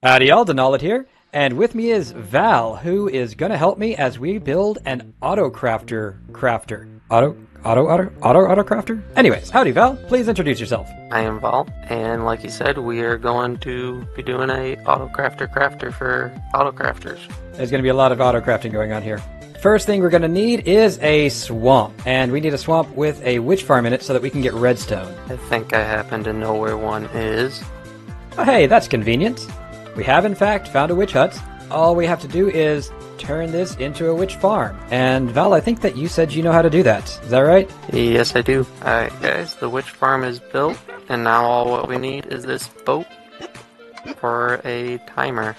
Howdy y'all, Denolid here, and with me is Val, who is gonna help me as we build an auto crafter. Auto crafter? Anyways, howdy Val, please introduce yourself. I am Val, and like you said, we are going to be doing a auto crafter for auto crafters. There's gonna be a lot of auto crafting going on here. First thing we're gonna need is a swamp, and we need a swamp with a witch farm in it so that we can get redstone. I think I happen to know where one is. Oh hey, that's convenient. We have in fact found a witch hut. All we have to do is turn this into a witch farm. And Val, I think that you said you know how to do that. Is that right? Yes, I do. Alright guys, the witch farm is built, and now all what we need is this boat for a timer.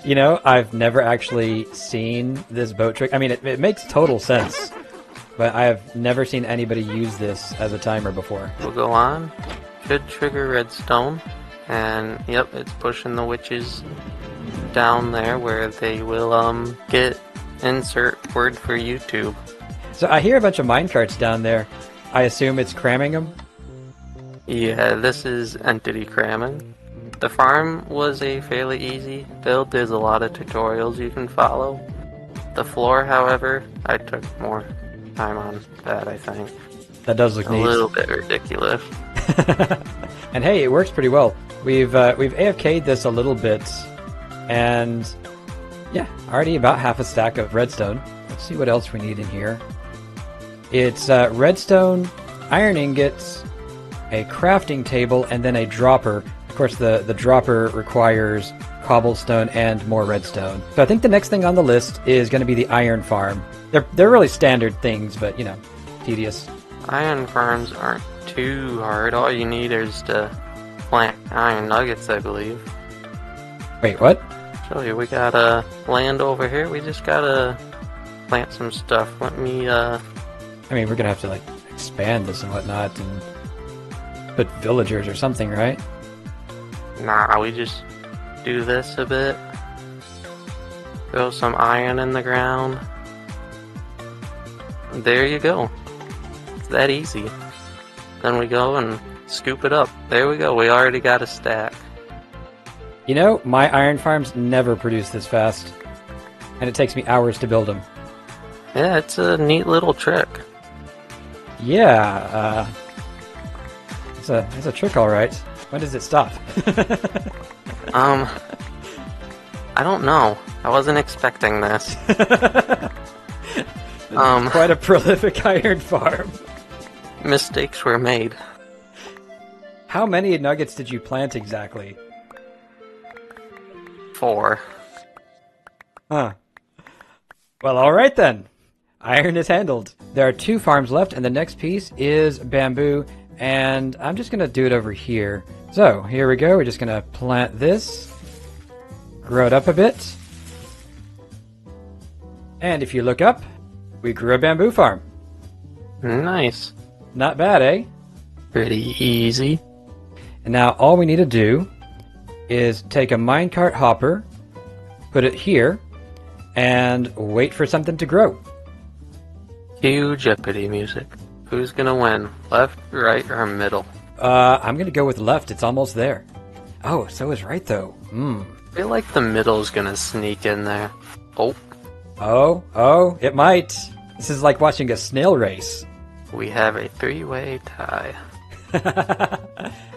You know, I've never actually seen this boat trick. I mean, it makes total sense, but I have never seen anybody use this as a timer before. We'll go on. Should trigger redstone. And yep, it's pushing the witches down there where they will get insert word for YouTube. So I hear a bunch of minecarts down there. I assume it's cramming them? Yeah, this is entity cramming. The farm was a fairly easy build. There's a lot of tutorials you can follow. The floor, however, I took more time on that, I think. That does look neat. A little bit ridiculous. And hey, it works pretty well. We've AFK'd this a little bit, and yeah, already about half a stack of redstone. Let's see what else we need in here. It's redstone, iron ingots, a crafting table, and then a dropper. Of course, the dropper requires cobblestone and more redstone. So I think the next thing on the list is going to be the iron farm. They're really standard things, but you know, tedious. Iron farms aren't too hard. All you need is to plant iron nuggets, I believe. Wait, what? Show you, we got land over here. We just gotta plant some stuff. Let me I mean, we're gonna have to like expand this and whatnot and put villagers or something, right? Nah, we just do this a bit. Throw some iron in the ground. There you go. It's that easy. Then we go and scoop it up. There we go. We already got a stack. You know, my iron farms never produce this fast, and it takes me hours to build them. Yeah, it's a neat little trick. Yeah, it's a trick, all right. When does it stop? I don't know. I wasn't expecting this. Quite a prolific iron farm. Mistakes were made. How many nuggets did you plant exactly? 4. Huh. Well, alright then. Iron is handled. There are 2 farms left, and the next piece is bamboo, and I'm just going to do it over here. So, here we go. We're just going to plant this, grow it up a bit, and if you look up, we grew a bamboo farm. Nice. Not bad, eh? Pretty easy. And now all we need to do is take a minecart hopper, put it here, and wait for something to grow. Cue Jeopardy music. Who's gonna win? Left, right, or middle? I'm gonna go with left. It's almost there. Oh, so is right though. I feel like the middle's gonna sneak in there. Oh. Oh, it might. This is like watching a snail race. We have a 3-way tie.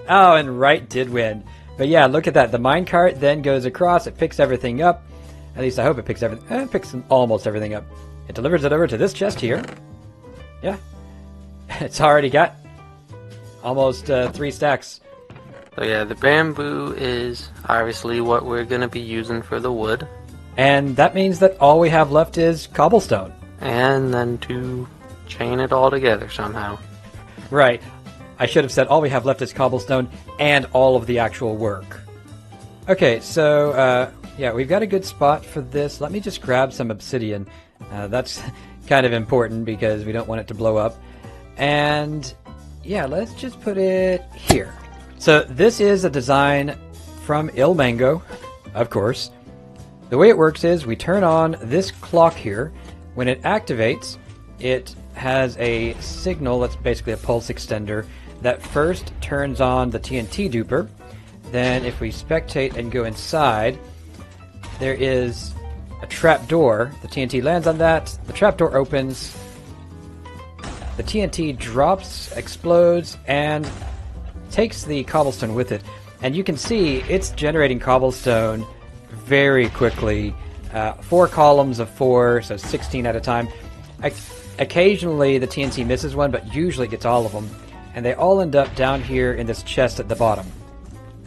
Oh, and right did win. But yeah, look at that. The minecart then goes across. It picks everything up. At least I hope it picks everything. It picks almost everything up. It delivers it over to this chest here. Yeah. It's already got almost 3 stacks. So yeah, the bamboo is obviously what we're gonna be using for the wood. And that means that all we have left is cobblestone. And then to chain it all together somehow. Right. I should have said all we have left is cobblestone and all of the actual work. Okay, so yeah, we've got a good spot for this. Let me just grab some obsidian. That's kind of important because we don't want it to blow up. And yeah, let's just put it here. So this is a design from Il Mango, of course. The way it works is we turn on this clock here. When it activates, it has a signal that's basically a pulse extender that first turns on the TNT duper, Then if we spectate and go inside, there is a trap door. The TNT lands on that. The trap door opens. The TNT drops, explodes, and takes the cobblestone with it. And you can see it's generating cobblestone very quickly. 4 columns of 4, so 16 at a time. Occasionally the TNT misses one, but usually it gets all of them. And they all end up down here in this chest at the bottom.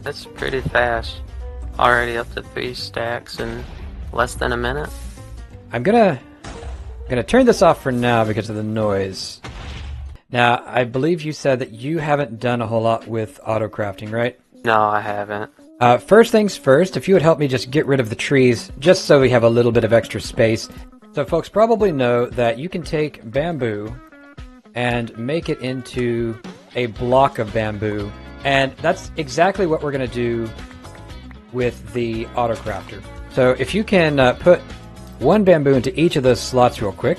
That's pretty fast. Already up to 3 stacks in less than a minute. I'm gonna turn this off for now because of the noise. Now, I believe you said that you haven't done a whole lot with auto crafting, right? No, I haven't. First things first, if you would help me just get rid of the trees, just so we have a little bit of extra space. So folks probably know that you can take bamboo and make it into a block of bamboo, and that's exactly what we're going to do with the auto crafter. So if you can put 1 bamboo into each of those slots real quick.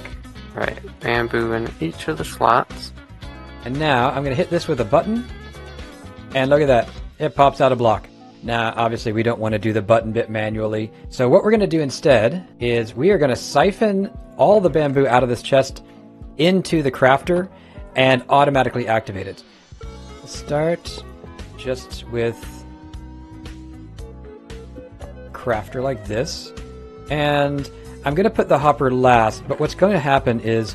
Right, bamboo in each of the slots. And now I'm going to hit this with a button, and look at that, it pops out a block. Now, obviously, we don't want to do the button bit manually. So what we're going to do instead is we are going to siphon all the bamboo out of this chest into the crafter and automatically activate it. Let's start just with crafter like this. And I'm going to put the hopper last, but what's going to happen is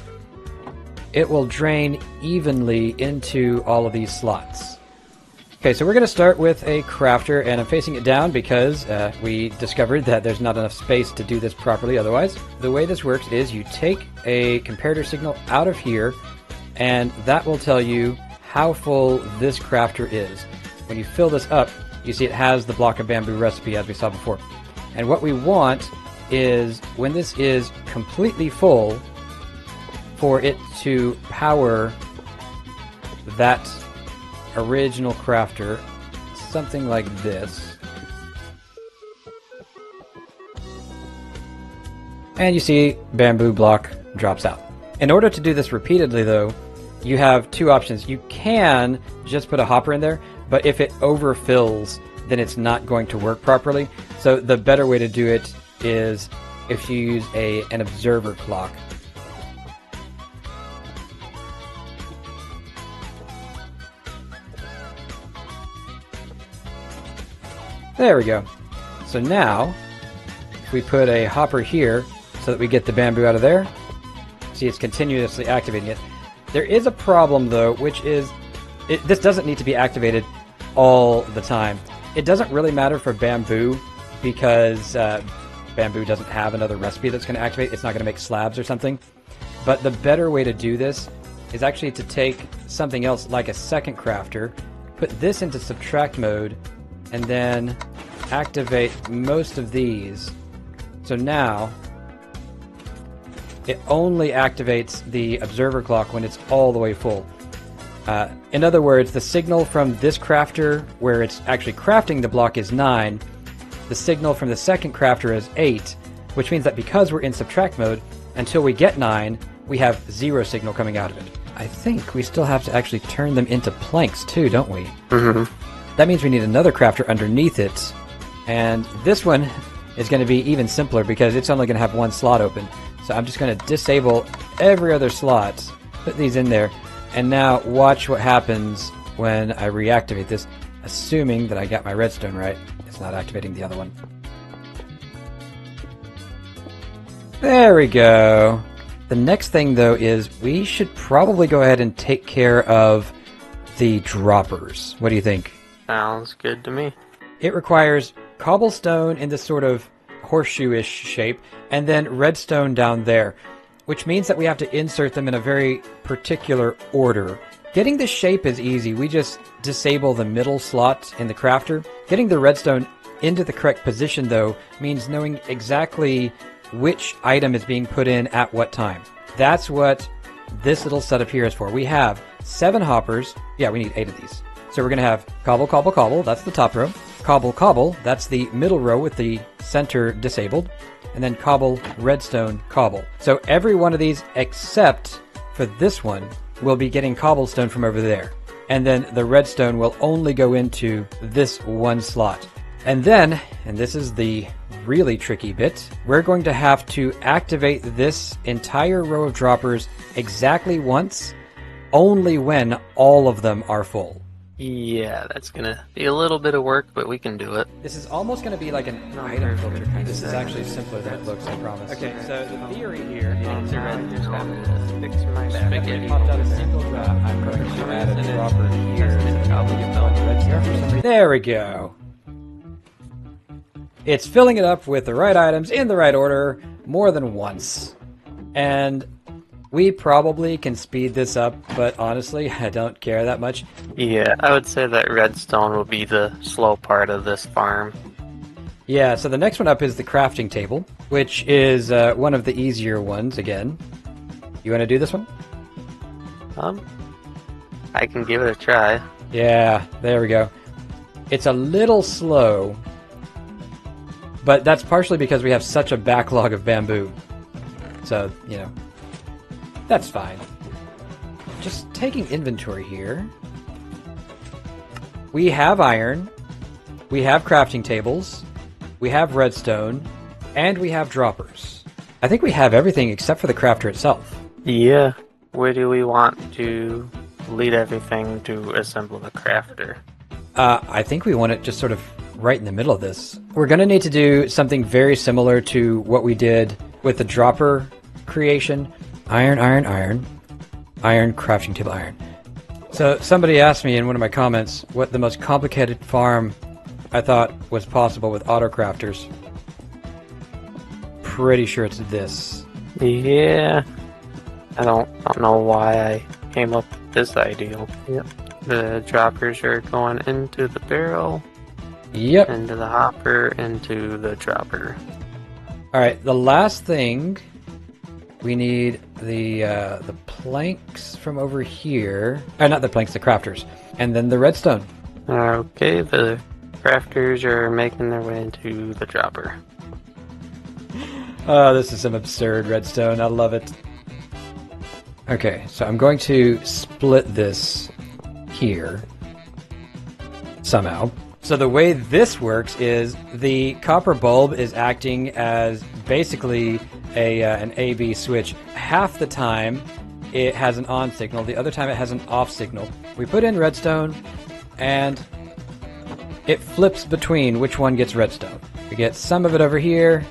it will drain evenly into all of these slots. Okay, so we're going to start with a crafter, and I'm facing it down because we discovered that there's not enough space to do this properly otherwise. The way this works is you take a comparator signal out of here, and that will tell you how full this crafter is. When you fill this up, you see it has the block of bamboo recipe as we saw before. And what we want is, when this is completely full, for it to power that original crafter, something like this. And you see bamboo block drops out. In order to do this repeatedly though, you have 2 options. You can just put a hopper in there, but if it overfills, then it's not going to work properly. So the better way to do it is if you use an observer clock. There we go. So now, if we put a hopper here so that we get the bamboo out of there, see it's continuously activating it. There is a problem though, which is this doesn't need to be activated all the time. It doesn't really matter for bamboo because bamboo doesn't have another recipe that's going to activate. It's not going to make slabs or something. But the better way to do this is actually to take something else like a second crafter, put this into subtract mode, and then activate most of these. So now it only activates the observer clock when it's all the way full. In other words, the signal from this crafter where it's actually crafting the block is 9. The signal from the second crafter is 8, which means that because we're in subtract mode, until we get 9, we have 0 signal coming out of it. I think we still have to actually turn them into planks too, don't we? Mm-hmm. That means we need another crafter underneath it, and this one is going to be even simpler because it's only going to have 1 slot open. So I'm just going to disable every other slot, put these in there, and now watch what happens when I reactivate this, assuming that I got my redstone right. It's not activating the other one. There we go. The next thing though is we should probably go ahead and take care of the droppers. What do you think? Sounds good to me. It requires cobblestone in this sort of horseshoe-ish shape, and then redstone down there, which means that we have to insert them in a very particular order. Getting the shape is easy. We just disable the middle slot in the crafter. Getting the redstone into the correct position, though, means knowing exactly which item is being put in at what time. That's what this little setup here is for. We have 7 hoppers. Yeah, we need 8 of these. So we're going to have cobble, cobble, cobble. That's the top row. Cobble, cobble. That's the middle row with the center disabled. And then cobble, redstone, cobble. So every one of these, except for this one, will be getting cobblestone from over there. and then the redstone will only go into this one slot. And then, and this is the really tricky bit, we're going to have to activate this entire row of droppers exactly once, only when all of them are full. Yeah, that's gonna be a little bit of work, but we can do it. This is almost going to be like an item filter kind. This is actually simpler than it looks, I promise. Okay, so the theory here is Fix my spaghetti. I'm going to add a dropper here. There we go. It's filling it up with the right items in the right order more than once. And we probably can speed this up, but honestly, I don't care that much. Yeah, I would say that redstone will be the slow part of this farm. Yeah, so the next one up is the crafting table, which is one of the easier ones again. You want to do this one? I can give it a try. Yeah, there we go. It's a little slow, but that's partially because we have such a backlog of bamboo. So, you know, that's fine. Just taking inventory here. We have iron, we have crafting tables, we have redstone, and we have droppers. I think we have everything except for the crafter itself. Yeah. Where do we want to lead everything to assemble the crafter? I think we want it just sort of right in the middle of this. We're going to need to do something very similar to what we did with the dropper creation. Iron, iron, iron. Iron, crafting table, iron. So somebody asked me in one of my comments what the most complicated farm I thought was possible with auto crafters. Pretty sure it's this. Yeah. I don't know why I came up with this idea. Yep. The droppers are going into the barrel. Yep. Into the hopper, into the dropper. Alright, the last thing, we need the planks from over here. Not the planks, the crafters. And then the redstone. Okay, the crafters are making their way into the dropper. Oh, this is some absurd redstone. I love it. Okay, so I'm going to split this here somehow. So the way this works is the copper bulb is acting as basically an A-B switch. Half the time it has an on signal, the other time it has an off signal. We put in redstone and it flips between which one gets redstone. We get some of it over here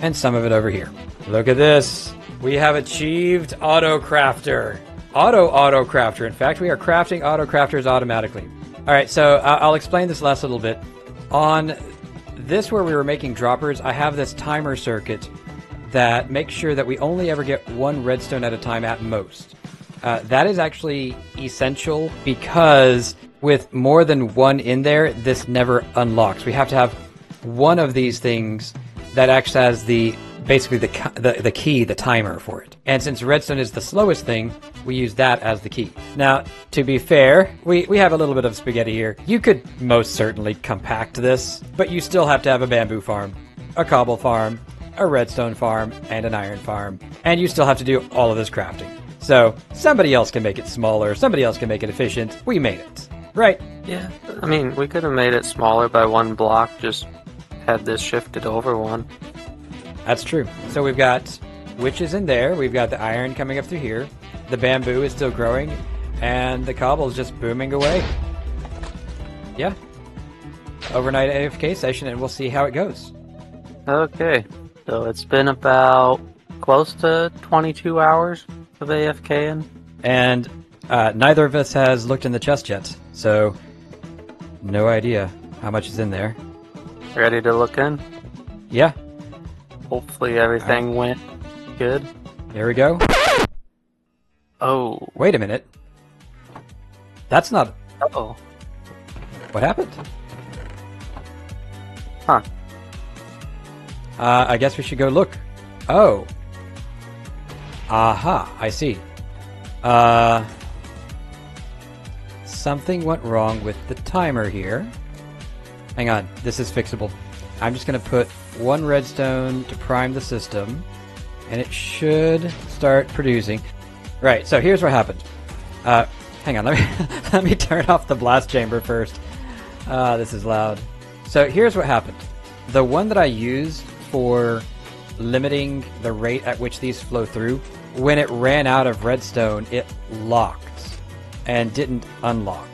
and some of it over here. Look at this. We have achieved Auto Crafter. Auto Crafter. In fact, we are crafting Auto Crafters automatically. Alright, so I'll explain this last little bit. On this where we were making droppers, I have this timer circuit that makes sure that we only ever get one redstone at a time at most. That is actually essential because with more than one in there, this never unlocks. We have to have one of these things that acts as basically the key, the timer for it. And since redstone is the slowest thing, we use that as the key. Now, to be fair, we have a little bit of spaghetti here. You could most certainly compact this, but you still have to have a bamboo farm, a cobble farm, a redstone farm, and an iron farm. And you still have to do all of this crafting. So, somebody else can make it smaller, somebody else can make it efficient. We made it. Right? Yeah, I mean, we could have made it smaller by one block, just had this shifted over one. That's true. So we've got witches in there, we've got the iron coming up through here, the bamboo is still growing, and the cobble is just booming away. Yeah. Overnight AFK session, and we'll see how it goes. Okay, so it's been about close to 22 hours of AFKing. And neither of us has looked in the chest yet, so no idea how much is in there. Ready to look in? Yeah. Hopefully everything went good. There we go. Oh. Wait a minute. That's not... Uh-oh. What happened? Huh. I guess we should go look. Oh. Aha, I see. Something went wrong with the timer here. Hang on, this is fixable. I'm just going to put one redstone to prime the system, and it should start producing. Right, so here's what happened. Hang on, let me turn off the blast chamber first. This is loud. So here's what happened. The one that I used for limiting the rate at which these flow through, when it ran out of redstone, it locked and didn't unlock.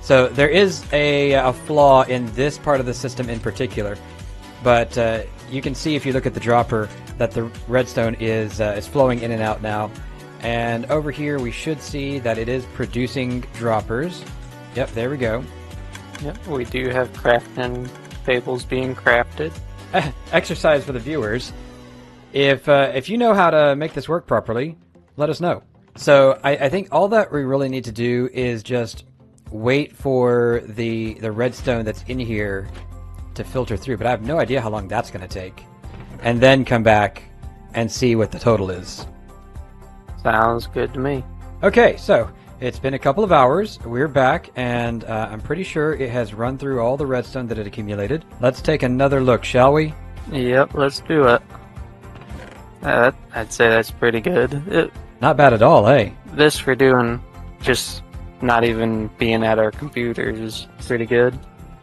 So there is a flaw in this part of the system in particular, but you can see if you look at the dropper that the redstone is flowing in and out now. And over here we should see that it is producing droppers. Yep, there we go. Yep, we do have crafting tables being crafted. Exercise for the viewers. If you know how to make this work properly, let us know. So I think all that we really need to do is just wait for the redstone that's in here to filter through, but I have no idea how long that's going to take. And then come back and see what the total is. Sounds good to me. Okay, so it's been a couple of hours. We're back, and I'm pretty sure it has run through all the redstone that it accumulated. Let's take another look, shall we? Yep, let's do it. I'd say that's pretty good. Not bad at all, eh? This for doing just not even being at our computers is pretty good.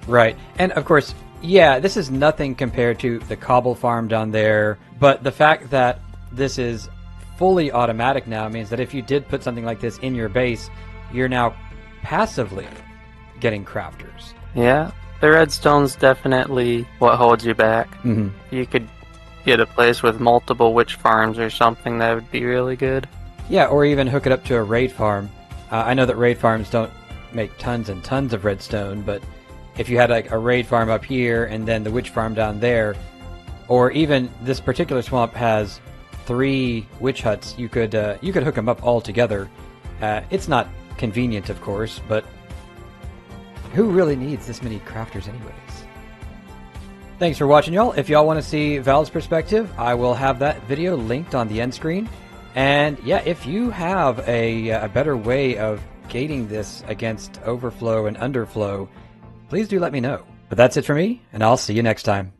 Right. And of course, yeah, this is nothing compared to the cobble farm down there, but the fact that this is fully automatic now means that if you did put something like this in your base, you're now passively getting crafters. Yeah, the redstone's definitely what holds you back. Mm-hmm. You could get a place with multiple witch farms or something that would be really good. Yeah, or even hook it up to a raid farm. I know that raid farms don't make tons and tons of redstone, but if you had like a raid farm up here and then the witch farm down there, or even this particular swamp has 3 witch huts, you could hook them up all together. It's not convenient, of course, but who really needs this many crafters anyways? Thanks for watching, y'all. If y'all want to see Val's perspective, I will have that video linked on the end screen. And yeah, if you have a better way of gating this against overflow and underflow, please do let me know. But that's it for me, and I'll see you next time.